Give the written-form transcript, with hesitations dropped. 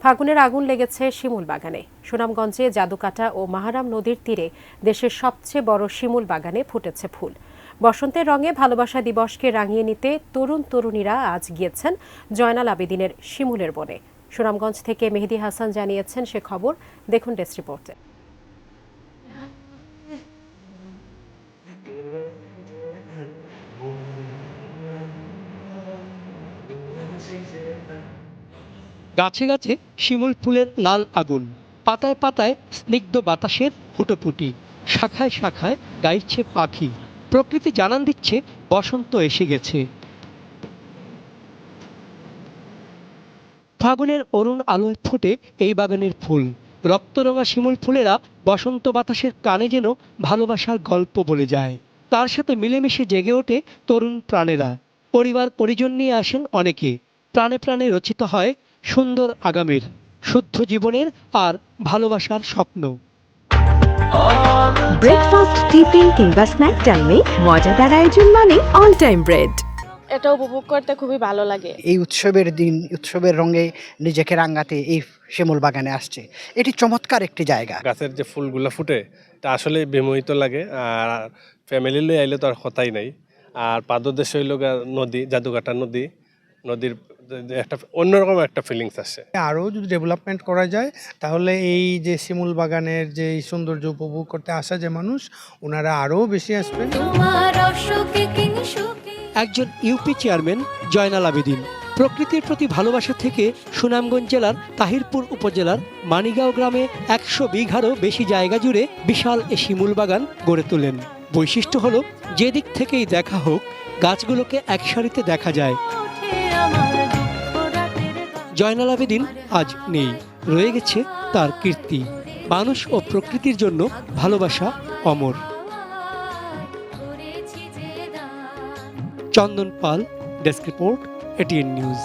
ফাগুনের আগুন লেগেছে শিমুল বাগানে। সুনামগঞ্জে জাদুকাটা ও মাহারাম নদীর তীরে দেশের সবচেয়ে বড় শিমুল বাগানে ফুটেছে ফুল। বসন্তের রঙে ভালোবাসা দিবসকে রাঙিয়ে নিতে তরুণ তরুণীরা আজ গিয়েছেন জয়নাল আবেদিনের শিমুলের বনে। সুনামগঞ্জ থেকে মেহেদী হাসান জানিয়েছেন সে খবর, দেখুন ডেস্ক রিপোর্টে। গাছে গাছে শিমুল ফুলের লাল আগুন, পাতায় পাতায় স্নিগ্ধ বাতাসের ফুটোফুটি, শাখায় শাখায় গাইছে পাখি। প্রকৃতি জানান দিচ্ছে বসন্ত এসে গেছে। ফাগুনের অরুণ আলোয় ফোটে এই বাগানের ফুল। রক্তরঙা শিমুল ফুলেরা বসন্ত বাতাসের কানে যেন ভালোবাসার গল্প বলে যায়। তার সাথে মিলেমিশে জেগে ওঠে তরুণ প্রাণেরা। পরিবার পরিজন নিয়ে আসেন অনেকে। প্রাণে প্রাণে রচিত হয় সুন্দর আগামীর, শুদ্ধ জীবনের আর ভালোবাসার স্বপ্ন। ব্রেকফাস্ট, টিফিন কিংবা স্ন্যাক টাইমে মজাদার আয়োজন মানে অল টাইম ব্রেড। এটা উপভোগ করতে খুবই ভালো লাগে। এই উৎসবের দিন উৎসবের রঙে নিজেকে রাঙাতে এই শিমুল বাগানে আসছে। এটি চমৎকার একটি জায়গা। গাছের যে ফুলগুলো ফুটে তা আসলে বিমোহিত লাগে। আর ফ্যামিলি লই আইলে তো আর কথাই নাই। আর পাদদেশ হইল নদী, জাদুকাটা নদীর একটা অন্যরকম একটা ফিলিংস আসে। আরও যদি ডেভেলপমেন্ট করা যায় তাহলে এই যে শিমুল বাগানের যে সৌন্দর্য উপভোগ করতে আসা যে মানুষ, ওনারা আরও বেশি আসবেন। একজন ইউপি চেয়ারম্যান জয়নাল আবেদিন প্রকৃতির প্রতি ভালোবাসা থেকে সুনামগঞ্জ জেলার তাহিরপুর উপজেলার মানিগাঁও গ্রামে 100 বিঘারও বেশি জায়গা জুড়ে বিশাল এ শিমুল বাগান গড়ে তোলেন। বৈশিষ্ট্য হলো যে দিক থেকেই দেখা হোক গাছগুলোকে এক সারিতে দেখা যায়। জয়নাল আবেদিন আজ নেই, রয়ে গেছে তার কীর্তি। মানুষ ও প্রকৃতির জন্য ভালোবাসা অমর। চন্দন পাল, ডেস্ক রিপোর্ট, এটিএন নিউজ।